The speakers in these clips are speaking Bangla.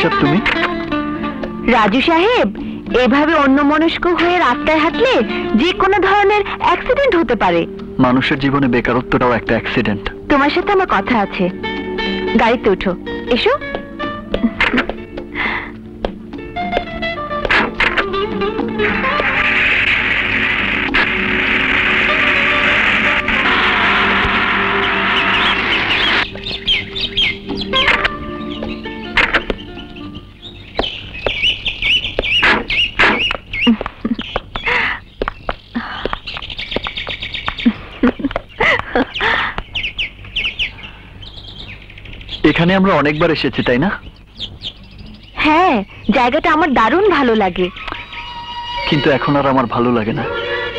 নিশাত তুমি? রাজু সাহেব, এভাবে অন্যমনস্ক হয়ে রাস্তায় হাঁটলে যে কোনো ধরনের অ্যাক্সিডেন্ট হতে পারে। মানুষের জীবনে বেকারত্বটাও একটা অ্যাক্সিডেন্ট। তোমার সাথে আমার কথা আছে, গাড়িতে ওঠো, এসো। এখানে আমরা অনেকবার এসেছি, তাই না? হ্যাঁ, জায়গাটা আমার দারুণ ভালো লাগে। কিন্তু এখন আর আমার ভালো লাগে না।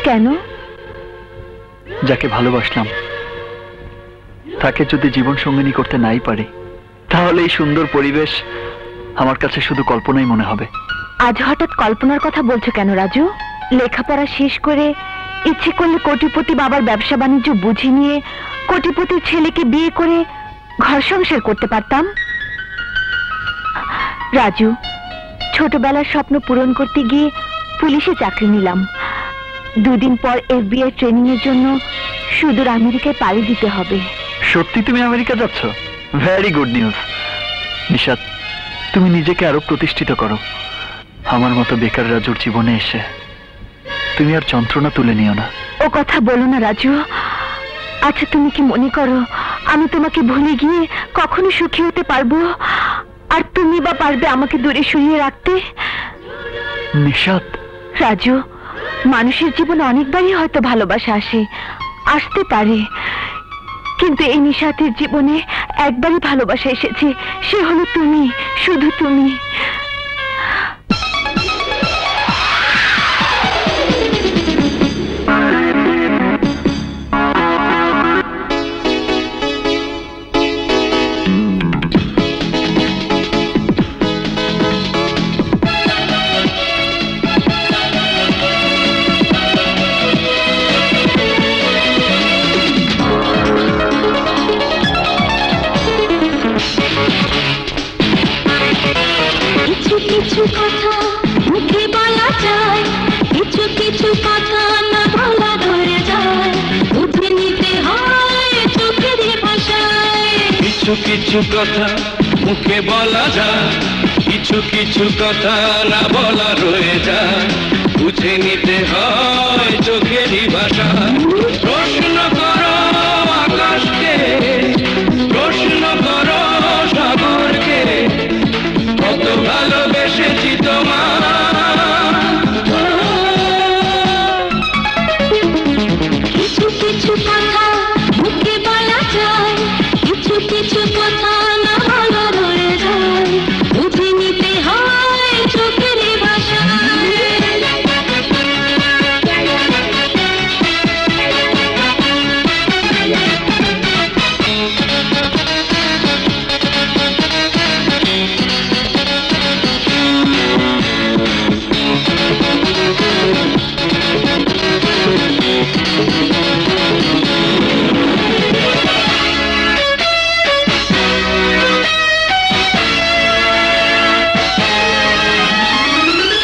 কেন? যাকে ভালোবাসলাম তাকে যদি জীবন সঙ্গিনী করতে নাই পারি, তাহলে এই সুন্দর পরিবেশ আমার কাছে শুধু কল্পনাই মনে হবে। আজ হঠাৎ কল্পনার কথা বলছো কেন রাজু? লেখাপড়া শেষ করে ইচ্ছে করলে কোটিপতি বাবার ব্যবসা বাণিজ্য বুঝে নিয়ে কোটিপতির ছেলেকে বিয়ে করে ঘর সংসার করতে পারতাম। রাজু, ছোটবেলার স্বপ্ন পূরণ করতে গিয়ে পুলিশে চাকরি নিলাম। দুদিন পর FBI ট্রেনিং এর জন্য সুদূর আমেরিকায় পাড়ি দিতে হবে। সত্যি তুমি আমেরিকা যাচ্ছ? Very good news. নিশাত, তুমি নিজেকে আরো প্রতিষ্ঠিত করো। আমার মতো বেকার রাজুর জীবনে এসে তুমি আর যন্ত্রণা তুলে নিও না। ও কথা বলো না রাজু। আচ্ছা, তুমি কি মনে করো আমি তোমাকে ভুলে গিয়ে কখনো সুখী হতে পারবো? আর তুমি বা পারবে আমাকে দূরে সরিয়ে রাখতে? নিশাত। রাজু, মানুষের জীবনে অনেকবারই হয়তো ভালোবাসা আসতে পারে, কিন্তু এই নিশাতের জীবনে একবারই ভালোবাসা এসেছে, সে হলো তুমি, শুধু তুমি। কিছু কথা মুখে বলা যায়, কিছু কিছু কথা না বলা ধরে যায়, বুঝে নিতে হয় চোখের ভাষায়। কিছু কিছু কথা মুখে বলা যায়, কিছু কিছু কথা না বলা রয়ে যায়, বুঝে নিতে হয় চোখেরই ভাষায়। প্রশ্ন করো আকাশকে, প্রশ্ন করো সাগরকে, কত ভালোবেসেছি তোমার। কিছু কিছু কথা মুখে বলা যায়, কিছু কিছু কথা না বলা রয়ে যায়, বুঝে নিতে হয় চোখের ভাষায়।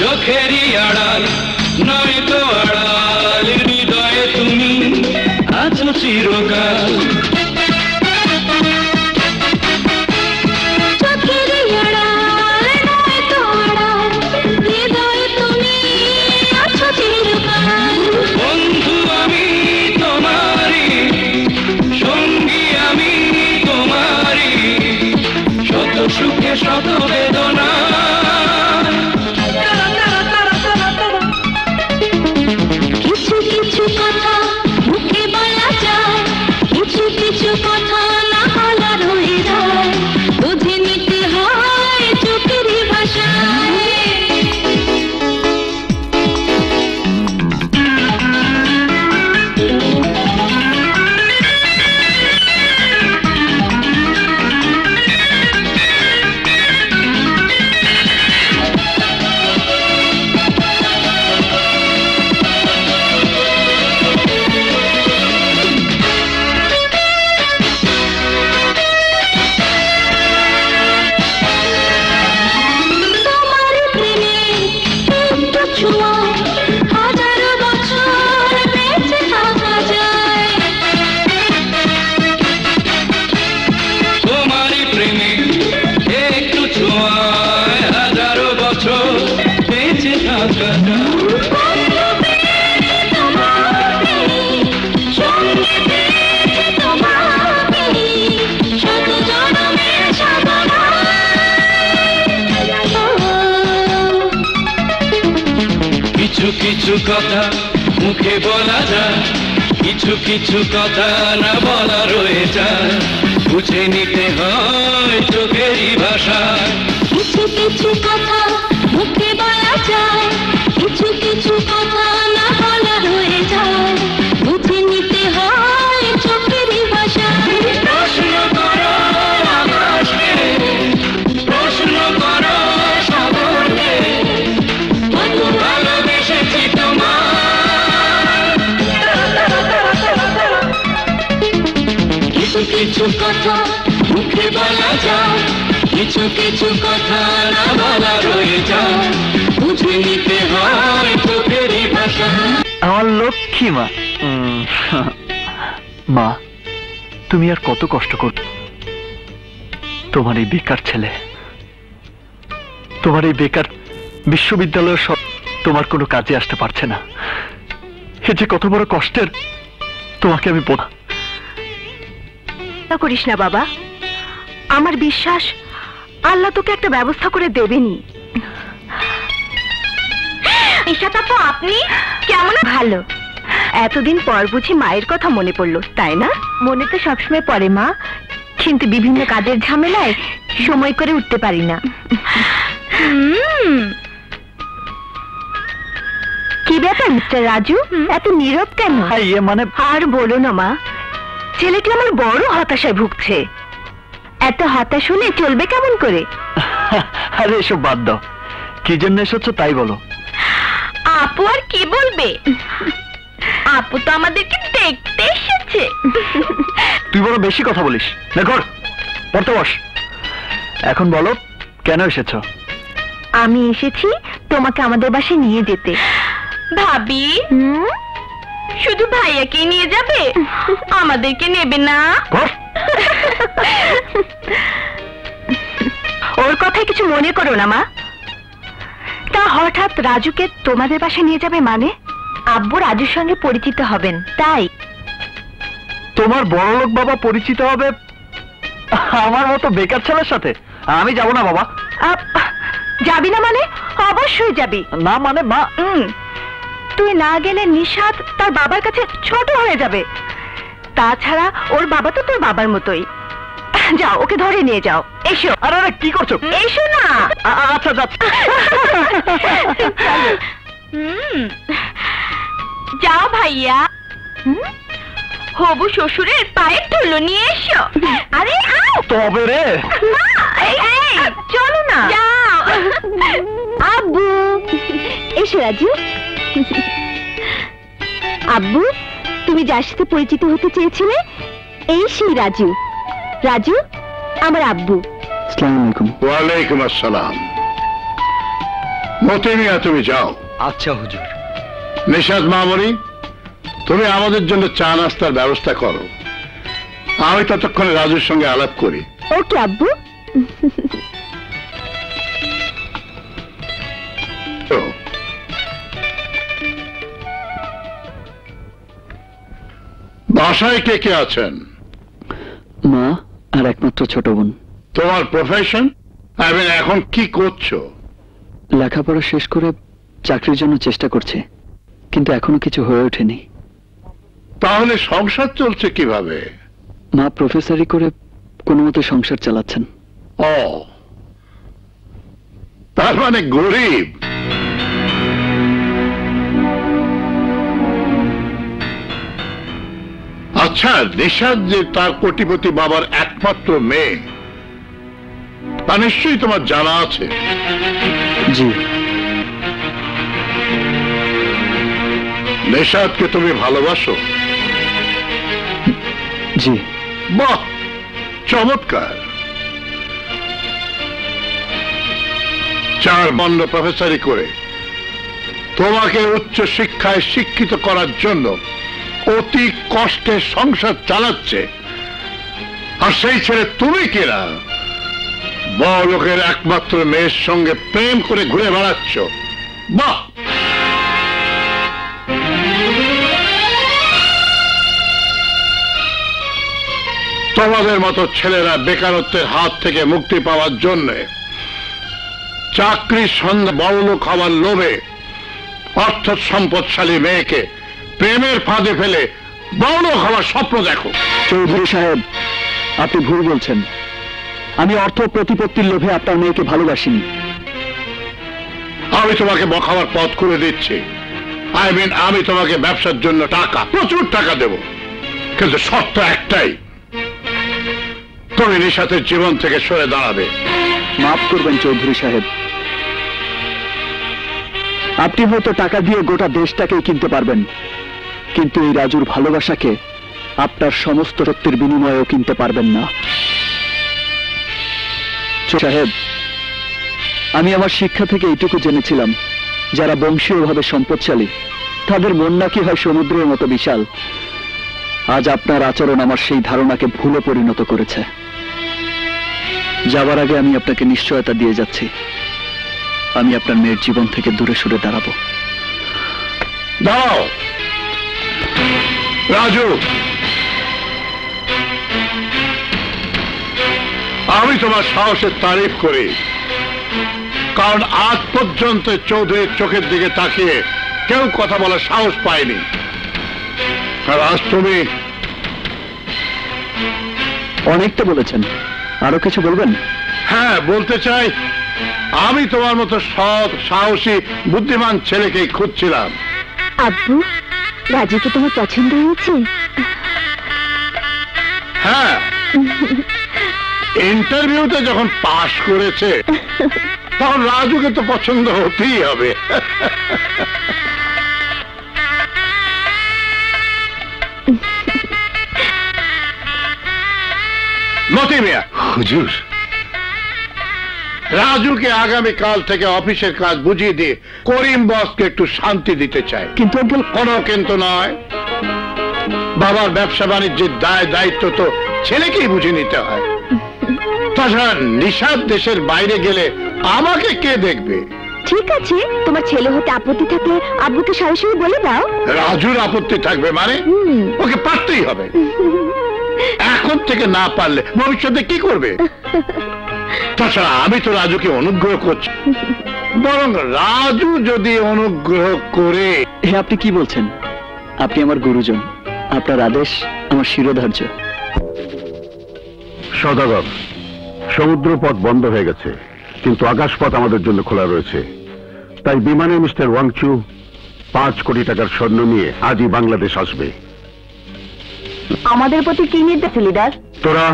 চোখেরই আড়াল নয় তো আড়াল, হৃদয়ে তুমি আছো চিরকাল। চোখেরই আড়াল নয় তো আড়াল, হৃদয়ে তুমি আছো চিরকাল। বন্ধু আমি কিছু কথা মুখে বলা যায়, কিছু কিছু কথা না বলা রয়ে যায়, বুঝে নিতে হয় চোখেরই ভাষায়। কিছু কিছু কথা মুখে বলা যায়, কিছু কিছু কথা না বলা রয়ে যায়, বুঝে নিতে হয় চোখেরই ভাষায়। প্রশ্ন করো আকাশকে, প্রশ্ন করো সাগরকে, কত ভালোবেসেছি তোমায়। কিছু কিছু কথা মুখে বলা যায়, কিছু কিছু কথা না বলা রয়ে যায়, বুঝে নিতে হয় চোখেরই ভাষা। আমার লক্ষ্মী মা। মা, তুমি আর কত কষ্ট কর, তোমার এই বেকার ছেলে, তোমার এই বেকার বিশ্ববিদ্যালয়ের সব তোমার কোনো কাজে আসতে পারছে না। এ যে কত বড় কষ্টের, তোমাকে আমি করিস না বাবা, আমার বিশ্বাস আল্লাহ তোকে একটা ব্যবস্থা করে দেবেনি। ঈশাতা, আপনি কেমন? ভালো। এতদিন পর বুঝি মায়ের কথা মনে পড়লো, তাই না? মনে তো সবসময় পড়ে মা, কিন্তু বিভিন্ন কাজের ঝামেলায় সময় করে উঠতে পারি না। কি ব্যাপার মিস্টার রাজু, এত নীরব কেন? মানে আর বলো না মা, ছেলেটি আমার বড় হতাশায় ভুগছে। এত হতাশ হলে চলবে কেমন করে? আরে এসব বাদ দাও, কি জন্য এসেছো তাই বলো। আপু আর কি বলবে, আপু তো আমাদেরকে দেখতে এসেছে। তুই বড় বেশি কথা বলিস, দেখর পড়তে বস। এখন বলো কেন এসেছো? আমি এসেছি তোমাকে আমাদের বাসায় নিয়ে যেতে। ভাবি, শুধু ভাইয়াকে নিয়ে যাবে, আমাদেরকে নেবে না? ওর কথায় কিছু মনে করো না মা। তা হঠাৎ রাজুকে তোমাদের বাসায় নিয়ে যাবে মানে? আব্বু রাজুর সঙ্গে পরিচিত হবেন তাই। তোমার বড়লোক বাবা পরিচিত হবে আমার মতো বেকার ছেলের সাথে? আমি যাব না বাবা। যাবি না মানে? অবশ্যই যাবি। না মানে মা, তুই না গেলে নিশাত তার বাবার কাছে ছোট হয়ে যাবে। তাছাড়া ওর বাবা তো তোর বাবার মতোই। যাও, ওকে ধরে নিয়ে যাও। এসো। আরে কি করছো? এসো না। আচ্ছা যাচ্ছি। যাও ভাইয়া, হবু শ্বশুরের পায়ের ধুলো নিয়ে এসো। আরে তবে রে, চলো না। যাও। আব্বু এসো। রাজু, আব্বু তুমি যার সাথে পরিচিত হতে চেয়েছিলে, এই সেই রাজু। রাজু আমার আব্বু। আসসালামু আলাইকুম। ওয়ালাইকুম আসসালাম। মতি মিয়া, তুমি যাও। আচ্ছা হুজুর। নিশাত মামনি, তুমি আমাদের জন্য চা নাস্তার ব্যবস্থা করো, আমি ততক্ষণে রাজুর সঙ্গে আলাপ করি। ওকে আব্বু। বাসায় কে কে আছেন? মা আর একমাত্র ছোট বোন। তোমার প্রফেশন, এখন কি করছো? লেখাপড়া শেষ করে চাকরির জন্য চেষ্টা করছে, কিন্তু এখনো কিছু হয়ে ওঠেনি। তাহলে সংসার চলছে কিভাবে? মা প্রফেসরি করে কোনো মতো সংসার চালাচ্ছেন। ও, তার মানে গরিব। আচ্ছা, নিশাত যে তার কোটিপতি বাবার একমাত্র মেয়ে, তা নিশ্চয়ই তোমার জানা আছে। জি। নিশাতকে তুমি ভালোবাসো? জি। বাহ, চমৎকার। 4 বছর প্রফেসরি করে তোমাকে উচ্চ শিক্ষায় শিক্ষিত করার জন্য অতি কষ্টে সংসার চালাচ্ছে, আর সেই ছেলে তুমি কিনা বড় লোকের একমাত্র মেয়ের সঙ্গে প্রেম করে ঘুরে বেড়াচ্ছ। বাহ, তোমাদের মতো ছেলেরা বেকারত্বের হাত থেকে মুক্তি পাওয়ার জন্য চাকরির সন্ধ্যা বড়লোক হওয়ার লোভে অর্থ সম্পদশালী মেয়েকে প্রেমের ফাঁদে ফেলে বড় হওয়ার স্বপ্ন দেখো। চৌধুরী সাহেব, আপনি ভুল বলছেন। আমি অর্থ প্রতিপত্তির লোভে আপনার মেয়েকে ভালোবাসিনি। আমি তোমাকে বখাবার পথ করে দিচ্ছি। আমি তোমাকে ব্যবসার জন্য টাকা, প্রচুর টাকা দেব, কিন্তু শর্ত একটাই, তুমি নিশাতের জীবন থেকে সরে দাঁড়াবে। মাফ করবেন চৌধুরী সাহেব, আপনি হয়তো টাকা দিয়ে গোটা দেশটাকেই কিনতে পারবেন, কিন্তু এই রাজুর ভালোবাসাকে আপনার সমস্ত শক্তির বিনিময়েও কিনতে পারবেন না। সাহেব, আমি আমার শিক্ষা থেকে এইটুকু জেনেছিলাম, যারা বংশীয়ভাবে সম্পদশালী তাদের মন নাকি হয় সমুদ্রের মতো বিশাল। আজ আপনার আচরণ আমার সেই ধারণাকে ভুলে পরিণত করেছে। যাবার আগে আমি আপনাকে নিশ্চয়তা দিয়ে যাচ্ছি, আমি আপনার মেয়ের জীবন থেকে দূরে সরে দাঁড়াবো। দাঁড়াও রাজু, আমি তোমার সাহসের তারিফ করি, কারণ আজ পর্যন্ত চৌধুরীর চোখের দিকে তাকিয়ে কেউ কথা বলার সাহস পায়নি। আর আজ তুমি অনেকটা বলেছেন, আরো কিছু বলবেন? হ্যাঁ, বলতে চাই, আমি তোমার মতো সৎ, সাহসী, বুদ্ধিমান ছেলেকেই খুঁজছিলাম। আব্বু, রাজুকে তোমার পছন্দ হয়েছে? হ্যাঁ, ইন্টারভিউতে যখন পাশ করেছে তখন রাজুকে তো পছন্দ হতেই হবে। মতি মিয়া, হুজুর, রাজুকে আগামীকাল থেকে অফিসের কাজ বুঝিয়ে দিয়ে করিম বসকে একটু শান্তি দিতে চাই। কিন্তু আঙ্কেল, কোনো কিন্তু নয়, বাবার ব্যবসা বাণিজ্যের দায় দায়িত্ব তো ছেলেকেই বুঝে নিতে হয়। তাছাড়া নিশাদ দেশের বাইরে গেলে আমাকে কে দেখবে? ঠিক আছে, তোমার ছেলে হতে আপত্তি থাকলে আব্বুকে সরাসরি বলে দাও। রাজুর আপত্তি থাকবে মানে? ওকে পারতেই হবে। এখন থেকে না পারলে ভবিষ্যতে কি করবে? তাছাড়া আমি তো রাজুকে অনুগ্রহ করছি, বরং রাজু যদি অনুগ্রহ করে। হে, আপনি কি বলছেন? আপনি আমার গুরুজন, আপনার আদেশ আমার শিরোধার্য। সদাগর, সমুদ্র পথ বন্ধ হয়ে গেছে, কিন্তু আকাশপথ আমাদের জন্য খোলা রয়েছে। তাই বিমানে মিস্টার ওয়াংচু 5 কোটি টাকার স্বর্ণ নিয়ে আজই বাংলাদেশ আসবে। আমাদের প্রতি কি নির্দেশ লিডার? তোরা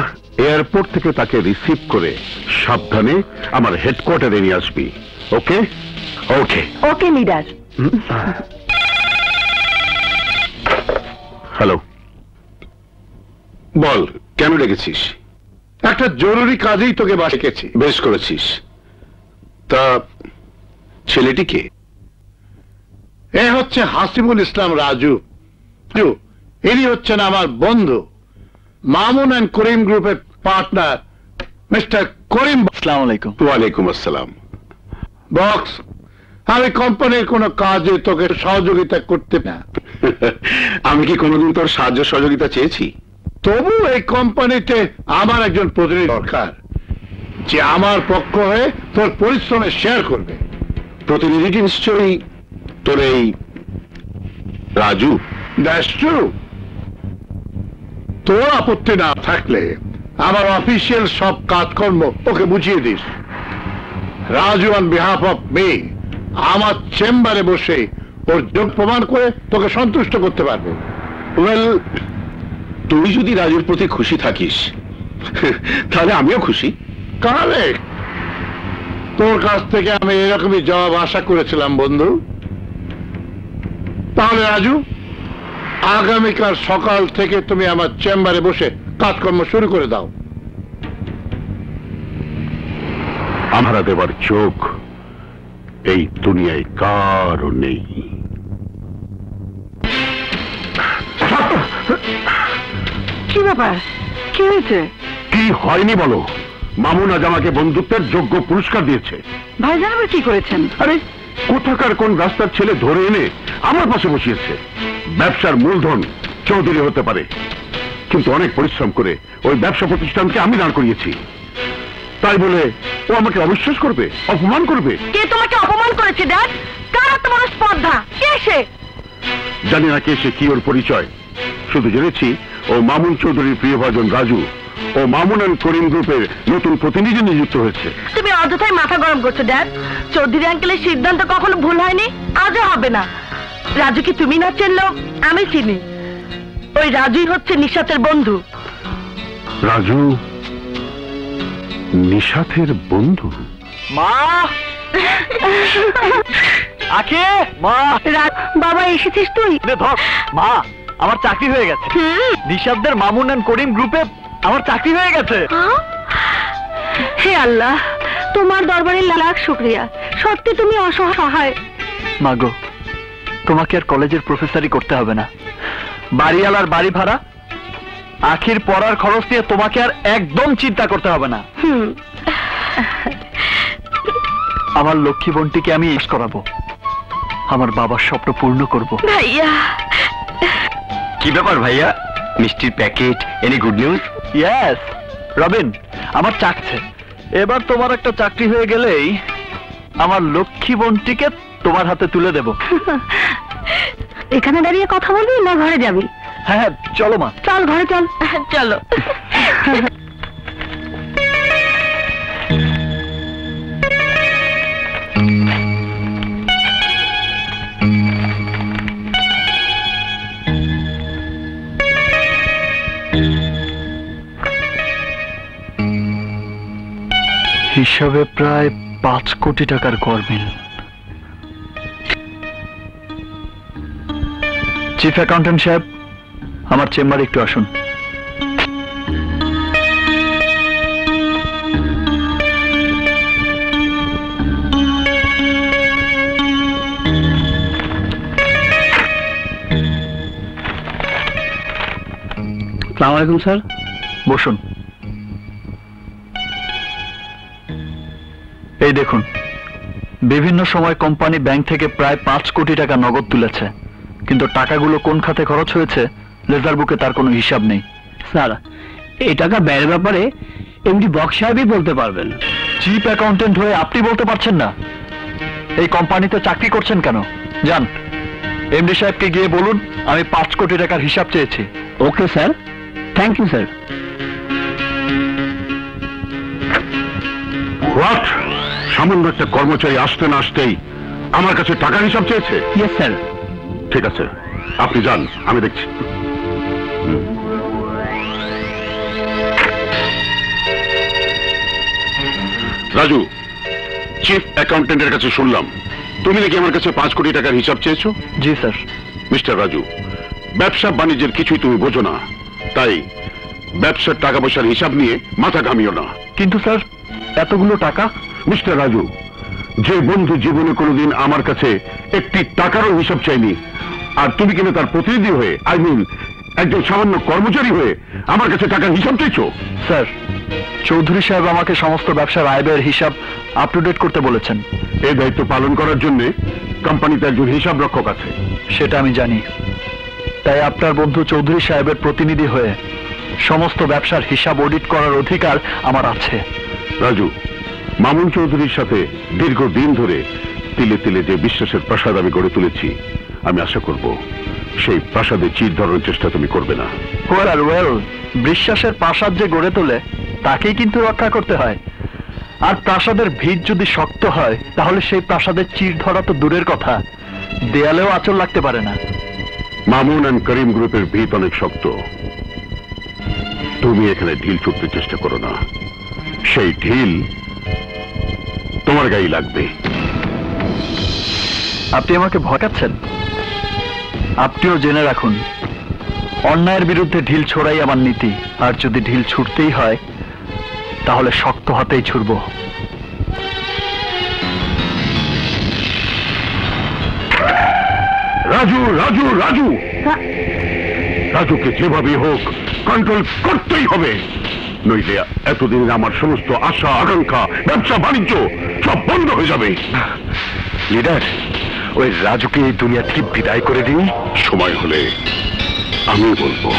এয়ারপোর্ট থেকে তাকে রিসিভ করে সাবধানে আমার হেডকোয়ার্টারে নিয়ে আসবি। ওকে? ওকে ওকে লিডার। হ্যালো, বল, কেন ডেকেছিস? একটা জরুরি কাজেই তোকে বাসেছি। বেশ করেছিস। তা ছেলেটি কে? এ হচ্ছে হাসিবুল ইসলাম রাজু। ইনি হচ্ছেন আমার বন্ধু, মামুন অ্যান্ড করিম গ্রুপের পার্টনার মিস্টার করিম। আসসালামু আলাইকুম। ওয়ালাইকুম আসসালাম। বক্স, আমি কোম্পানির কোনো কাজে তোকে সহযোগিতা করতে না। আমি কি কোনোদিন তোর সাহায্য সহযোগিতা চেয়েছি? তবু এই কোম্পানিতে আমার একজন প্রতিনিধি দরকার, যে আমার পক্ষ হয়ে তোর পরিশ্রমে শেয়ার করবে। প্রতিনিধিটি নিশ্চয়ই তোর এই রাজু। That's true. তোর আপত্তি না থাকলে আমার অফিসিয়াল সব কাজকর্ম ওকে বুঝিয়ে this. Raju on behalf of me আমার চেম্বারে বসে ওর যোগ প্রমাণ করে তোকে সন্তুষ্ট করতে পারবে। ওয়েল, তুই যদি রাজুর প্রতি খুশি থাকিস তাহলে আমিও খুশি। কারেক্ট, তোর কাছ থেকে আমি এরকমই জবাব আশা করেছিলাম বন্ধু। তাহলে রাজু, আগামীকাল সকাল থেকে তুমি আমার চেম্বারে বসে কাজকর্ম শুরু করে দাও। আমরা দেবার চোখ এই দুনিয়ায় কারও নেই। কি ব্যাপার, কি হয়েছে? কি হয়নি বলো? মামুন আজ আমাকে বন্ধুত্বের যোগ্য পুরস্কার দিয়েছে। ভাইজান আবার কি করেছেন? আরে, কোথাকার কোন রাস্তার ছেলে ধরে এনে আমার পাশে বসিয়েছে। ব্যবসার মূলধন চৌধুরী হতে পারে, কিন্তু অনেক পরিশ্রম করে ওই ব্যবসা প্রতিষ্ঠানকে আমি দাঁড় করিয়েছি। তাই বলে ও আমাকে অবিশ্বাস করবে, অপমান করবে? কে তোমাকে অপমান করেছে ড্যাড? কার তোমার স্পর্ধা? কে সে? জানি না কে সে, কি ওর পরিচয়। শুধু জেনেছি ও মামুন চৌধুরীর প্রিয়ভাজন রাজু ও মামুন অ্যান্ড করিম গ্রুপের নতুন প্রতিনিধি নিযুক্ত হয়েছে। তুমি অযথাই মাথা গরম করছো ড্যাড। চৌধুরী আঙ্কেলের সিদ্ধান্ত কখনো ভুল হয়নি, আজও হবে না। রাজু কি তুমি না চিনলো? আমি চিনি। ওই রাজুই হচ্ছে নিশাতের বন্ধু। রাজু নিশাতের বন্ধু? মা, আখে মা। বাবা এসেছিস তুই? ধর মা, আমার চাকরি হয়ে গেছে। নিশাতদের মামুন অ্যান্ড করিম গ্রুপে আমার চাকরি হয়ে গেছে। হে আল্লাহ, তোমার দরবারে লাখ শুকরিয়া। সত্যি তুমি অসহায়। মাগো, তোমাকে আর কলেজের প্রফেসরই করতে হবে না। বাড়িওয়ালার বাড়ি ভাড়া, আখির পড়ার খরচ নিয়ে তোমাকে আর একদম চিন্তা করতে হবে না। আমার লক্ষ্মী বোনটিকে আমি ইস করাবো, আমার বাবার স্বপ্ন পূর্ণ করব। ভাইয়া। কি ব্যাপার ভাইয়া, মিষ্টির packet, any good news? Yes Robin, আমার চাকছে। এবার তোমার একটা চাকরি হয়ে গেলেই আমার লক্ষ্মী বোনটিকে তোমার হাতে তুলে দেব। এখানে দাঁড়িয়ে কথা বলবি না ঘরে যাবি? হ্যাঁ হ্যাঁ, চলো মা। চল ঘরে চল। চলো। হিসাবে প্রায় 5 কোটি টাকার গরমিল। চিফ অ্যাকাউন্টেন্ট সাহেব, আমার চেম্বারে একটু আসুন। আসসালামু আলাইকুম স্যার। বসুন। এই দেখুন, বিভিন্ন সময় কোম্পানি ব্যাংক থেকে প্রায় 5 কোটি টাকা নগদ তুলেছে, কিন্তু টাকাগুলো কোন খাতে খরচ হয়েছে লেজার বুকে তার কোনো হিসাব নেই। স্যার, এই টাকা ব্যয়ের ব্যাপারে এমডি বক্স সাহেবই বলতে পারবেন। চিফ অ্যাকাউন্টেন্ট হয়ে আপনি বলতে পারছেন না? এই কোম্পানিতে চাকরি করছেন কেন? যান, এমডি সাহেবকে গিয়ে বলুন আমি 5 কোটি টাকার হিসাব চেয়েছি। Okay sir, thank you sir. What? সামান্য একটা কর্মচারী আসতে না আসতেই আমার কাছে টাকার হিসাব চেয়েছে? Yes sir. ঠিক আছে, আপনি যান, আমি দেখছি। রাজু, চিফ অ্যাকাউন্টেন্টের কাছে শুনলাম তুমি নাকি আমার কাছে 5 কোটি টাকার হিসাব চেয়েছো? জি স্যার। মিস্টার রাজু, ব্যবসা বাণিজ্যের কিছুই তুমি বোঝো না, তাই ব্যবসার টাকা পয়সার হিসাব নিয়ে মাথা ঘামিও না। কিন্তু স্যার, এতগুলো টাকা? মিস্টার রাজু, যে বন্ধু জীবনে কোনোদিন আমার কাছে একটি টাকারও হিসাব চাইনি, আর তুমি কিনা তার প্রতিনিধি হয়ে, আই মিন একজন সামান্য কর্মচারী হয়ে আমার কাছে টাকার হিসাব চাইছো? স্যার, চৌধুরী সাহেব আমাকে সমস্ত ব্যবসার আয় ব্যয়ের হিসাব আপ টু ডেট করতে বলেছেন। এই দায়িত্ব পালন করার জন্য কোম্পানিতে একজন হিসাব রক্ষক আছে। সেটা আমি জানি, তাই আপনার বন্ধু চৌধুরী সাহেবের প্রতিনিধি হয়ে সমস্ত ব্যবসার হিসাব অডিট করার অধিকার আমার আছে। রাজু, মামুন চৌধুরীর সাথে দীর্ঘদিন ধরে তিলে তিলে যে বিশ্বাসের প্রাসাদ আমি গড়ে তুলেছি, আমি আশা করব সেই প্রাসাদে চির ধরার চেষ্টা তুমি করবে না। ওয়েল, বিশ্বাসের প্রাসাদ যে গড়ে তোলে তাকেই কিন্তু রক্ষা করতে হয়। আর প্রাসাদের ভিত যদি শক্ত হয় তাহলে সেই প্রাসাদের চির ধরা তো দূরের কথা, দেয়ালেও আঁচল লাগতে পারে না। মামুন অ্যান্ড করিম গ্রুপের ভিত অনেক শক্ত। তুমি এখানে ঢিল ছুটতে চেষ্টা করো না, সেই ঢিল তোমার গায়ে লাগবে। আপনি আমাকে ভকাচ্ছেন? আপনিও জেনে রাখুন, অন্যায়ের বিরুদ্ধে ঢিল ছোড়াই আমার নীতি। আর যদি ঢিল ছুটতেই হয় তাহলে শক্ত হাতেই ছুড়ব। রাজু, রাজু, রাজু, রাজুকে যেভাবে হোক কন্ট্রোল করতেই হবে, নইলে এতদিন আমার সমস্ত আশা আকাঙ্ক্ষা ব্যবসা বাণিজ্য সব বন্ধ হয়ে যাবে। লিডার, ওই রাজুকে এই দুনিয়া থেকে বিদায় করে দিই। সময় হলে আমি বলবো।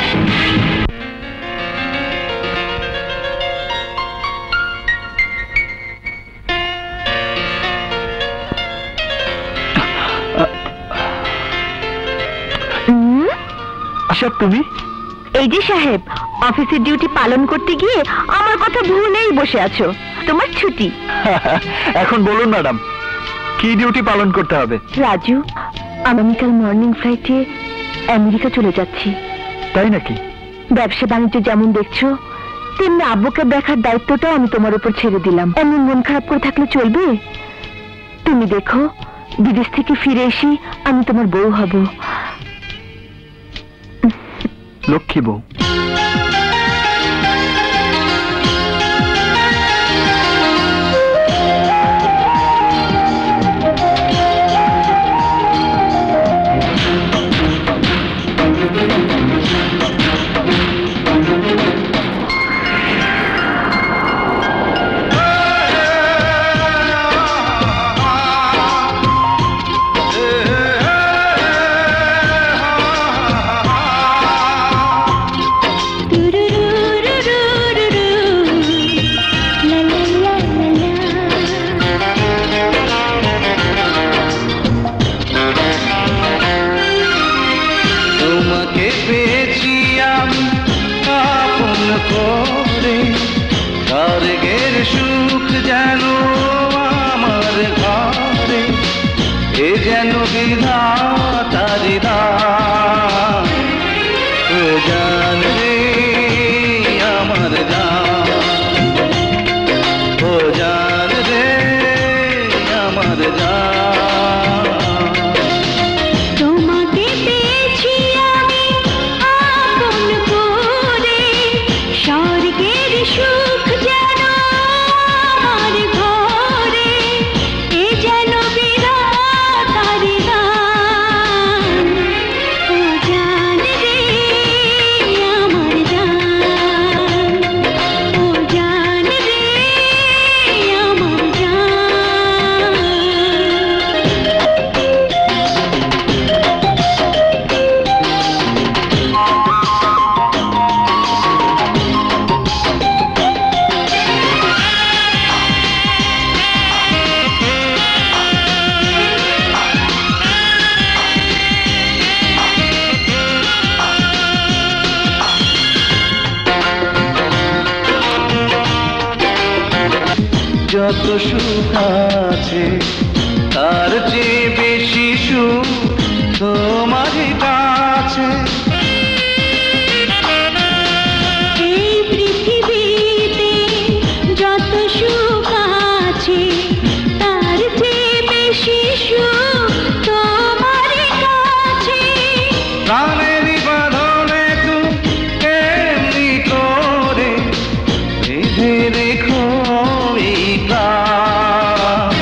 আশা তুমি? এই যে সাহেব, অফিসের ডিউটি পালন করতে গিয়ে আমার কথা ভুলেই বসে আছো। তোমার ছুটি। এখন বলুন ম্যাডাম, কি ডিউটি পালন করতে হবে? রাজু, আগামীকাল মর্নিং ফ্লাইটে আমেরিকা চলে যাচ্ছি। তাই নাকি? ব্যবসা বাণিজ্য যেমন দেখছো, তেমনি আব্বুকে দেখার দায়িত্বটাও আমি তোমার উপর ছেড়ে দিলাম। এমন মন খারাপ করে থাকলে চলবে? তুমি দেখো, বিদেশ থেকে ফিরে এসে আমি তোমার বউ হব। লক্ষ্মী বউ। স্বর্গের সুখ যেন আমার ঘরে, এ যেন বিধাতার দান। ও জান রে আমার জান, ও জান রে আমার জান। তোমাকে পেয়েছি আমি আপন করে, স্বর্গের সুখ যেন আমার ঘরে, এ যেন বিধাতার দান। ও জান রে আমার জান, ও জান রে আমার জান। যত সুখ আছে তার চেয়ে বেশি সুখ তোমার কাছে। এই পৃথিবীতে যত সুখ আছে তার চেয়ে বেশি সুখ তোমার কাছে। প্রাণের বাঁধনে তুমি কেমনি করে বেঁধে রেখো এই প্রাণ।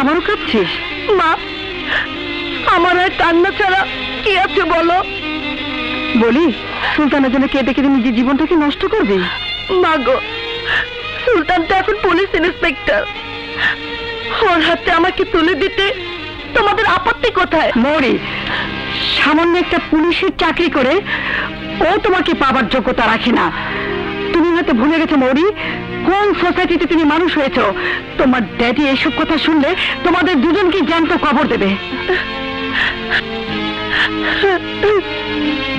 আবারও কাঁদছিস? মা, আমার আর কান্না ছাড়া কি আছে বলো? বলি, সুলতানের জন্য কেঁদে কেঁদে নিজের জীবনটাকে নষ্ট করবি? মা গো, সুলতান তো এখন পুলিশ ইন্সপেক্টর, ওর হাতে আমাকে তুলে দিতে তোমাদের আপত্তি কোথায়? মরি, সামান্য একটা পুলিশের চাকরি করে ও তোমাকে পাবার যোগ্যতা রাখে না। তুমি হয়তো ভুলে গেছো মৌরি, কোন সোসাইটিতে তুমি মানুষ হয়েছ। তোমার ড্যাডি এসব কথা শুনলে তোমাদের দুজনকে জ্যান্ত কবর দেবে।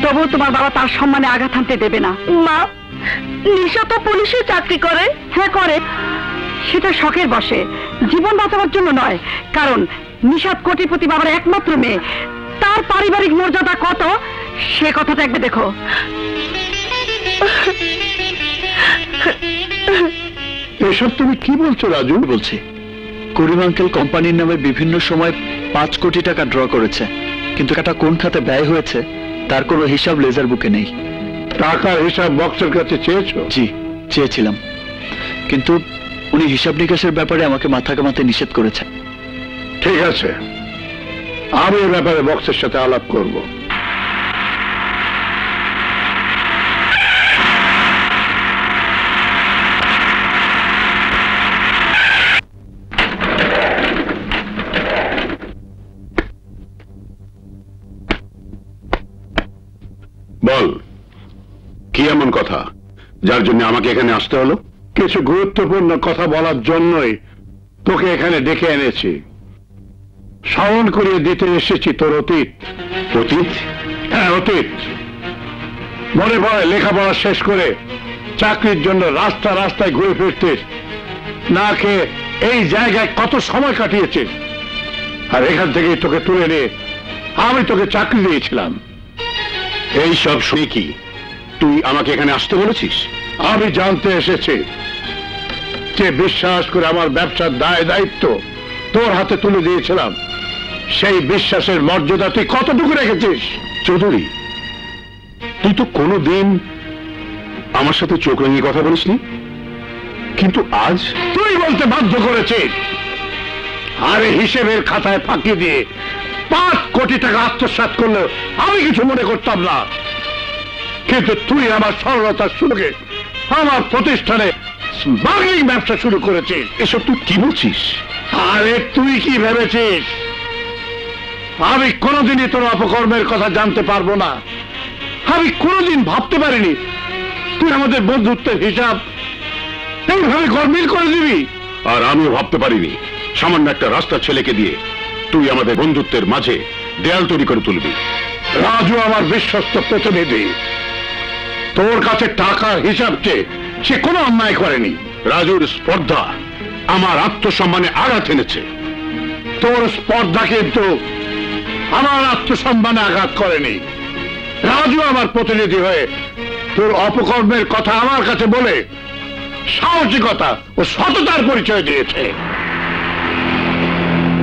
তবুও তোমার বাবা তার সম্মানে আঘাত হানতে দেবে না। মা, নিশা তো পুলিশে চাকরি করে। হ্যাঁ করে, সেটা শখের বসে, জীবন বাঁচাবার জন্য নয়। কারণ নিশাত কোটিপতি বাবার একমাত্র মেয়ে, তার পারিবারিক মর্যাদা কত সে কথাটা একবার দেখো। এসব তুমি কি বলছো রাজু? বলছি, করিম আঙ্কেল কোম্পানির নামে বিভিন্ন সময় 5 কোটি টাকা ড্র করেছে, কিন্তু টাকাটা কোন খাতে ব্যয় হয়েছে তার কোনো হিসাব লেজার বুকে নেই। টাকার হিসাব বক্সের কাছে চেয়েছো? জি, চেয়েছিলাম, কিন্তু উনি হিসাব নিকাশের ব্যাপারে আমাকে মাথা কামাতে নিষেধ করেছেন। ঠিক আছে, আমি এ ব্যাপারে বক্সের সাথে আলাপ করব। বল, কি এমন কথা যার জন্য আমাকে এখানে আসতে হলো? কিছু গুরুত্বপূর্ণ কথা বলার জন্যই তোকে এখানে ডেকে এনেছি। স্মরণ করিয়ে দিতে এসেছি তোর অতীত। অতীত? হ্যাঁ, অতীত। মনে পড়ে লেখাপড়া শেষ করে চাকরির জন্য রাস্তায় ঘুরে ফিরতিস, না খেয়ে এই জায়গায় কত সময় কাটিয়েছিস। আর এখান থেকেই তোকে তুলে নিয়ে আমি তোকে চাকরি দিয়েছিলাম। এই সব শুনে কি তুই আমাকে এখানে আসতে বলেছিস? আমি জানতে এসেছি যে বিশ্বাস করে আমার ব্যবসার দায় দায়িত্ব তোর হাতে তুলে দিয়েছিলাম, সেই বিশ্বাসের মর্যাদা তুই কতটুকু রেখেছিস? চৌধুরী, তুই তো কোনোদিন আমার সাথে চোখ রাঙিয়ে কথা বলিসনি, কিন্তু আজ তুই বলতে বাধ্য করেছিস। আরে হিসেবের খাতায় ফাঁকি দিয়ে 5 কোটি টাকা আত্মসাৎ করলে আমি কিছু মনে করতাম না, কিন্তু তুই আমার সরলতার সুযোগে আমার প্রতিষ্ঠানে স্মাগলিং ব্যবসা শুরু করেছিস। এসব তুই কি বলছিস? আরে তুই কি ভেবেছিস আমি কোনোদিনই তোর অপকর্মের কথা জানতে পারবো না? আমি কোনোদিন ভাবতে পারিনি তুই আমাদের বন্ধুত্বের হিসাব এইভাবে গরমিল করে দিবি। আর আমিও ভাবতে পারিনি সামান্য একটা রাস্তার ছেলেকে দিয়ে তুই আমাদের বন্ধুত্বের মাঝে দেয়াল তৈরি করে তুলবি। রাজু আমার বিশ্বস্ত প্রতিনিধি, তোর কাছে টাকার হিসাব চেয়ে সে কোনো অন্যায় করেনি। রাজুর স্পর্ধা আমার আত্মসম্মানে আঘাত এনেছে। তোর স্পর্ধা কিন্তু আমার আত্মসম্মানে আঘাত করেনি। রাজু আমার প্রতিনিধি হয়ে তোর অপকর্মের কথা আমার কাছে বলে সাহসিকতা ও সততার পরিচয় দিয়েছে।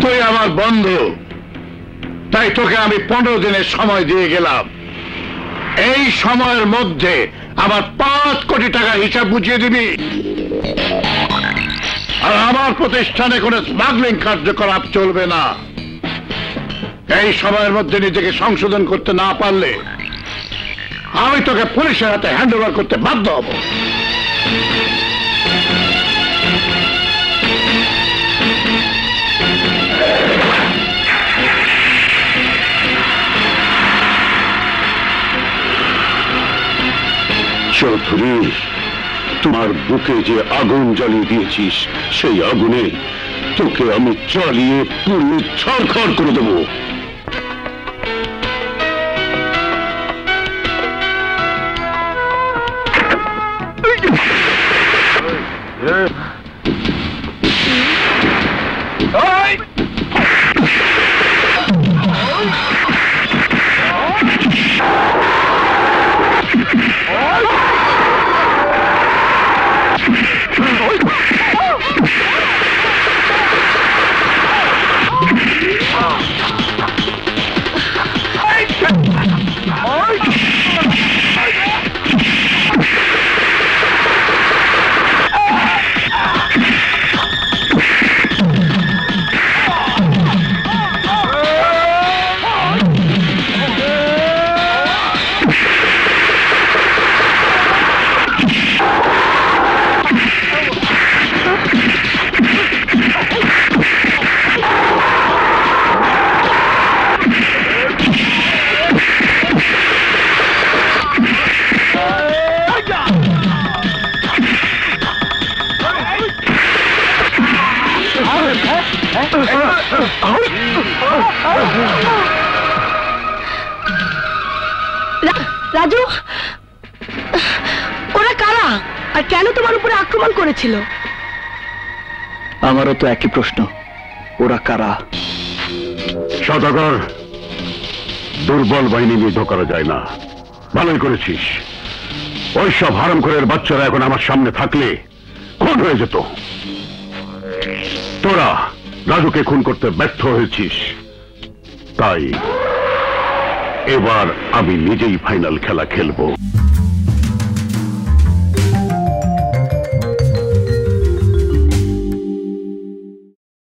তুই আমার বন্ধু, তাই তোকে আমি 15 দিনের সময় দিয়ে গেলাম। এই সময়ের মধ্যে আমার 5 কোটি টাকা হিসাব বুঝিয়ে দিবি। আর আমার প্রতিষ্ঠানে কোনো স্মাগলিং কার্যকলাপ চলবে না। এই সময়ের মধ্যে নিজেকে সংশোধন করতে না পারলে আমি তোকে পুলিশের হাতে হ্যান্ড ওভার করতে বাধ্য হব। চৌধুরী, তোমার বুকে যে আগুন জ্বালিয়ে দিয়েছিস সেই আগুনে তোকে আমি জ্বালিয়ে পুড়িয়ে ছারখার করে দেবো। রাজু, ওরা কারা আর কেন তোমার উপরে আক্রমণ করেছিল? আমারও তো একই প্রশ্ন, ওরা কারা? সদাগর, দুর্বল বাহিনী নিধ করা যায় না। ভালোই করেছিস, ওই সব হারামখোরের বাচ্চারা এখন আমার সামনে থাকলে খুন হয়ে যেত। তোরা রাজুকে খুন করতে ব্যর্থ হয়েছিস, তাই এবার আমি নিজেই ফাইনাল খেলা খেলবো।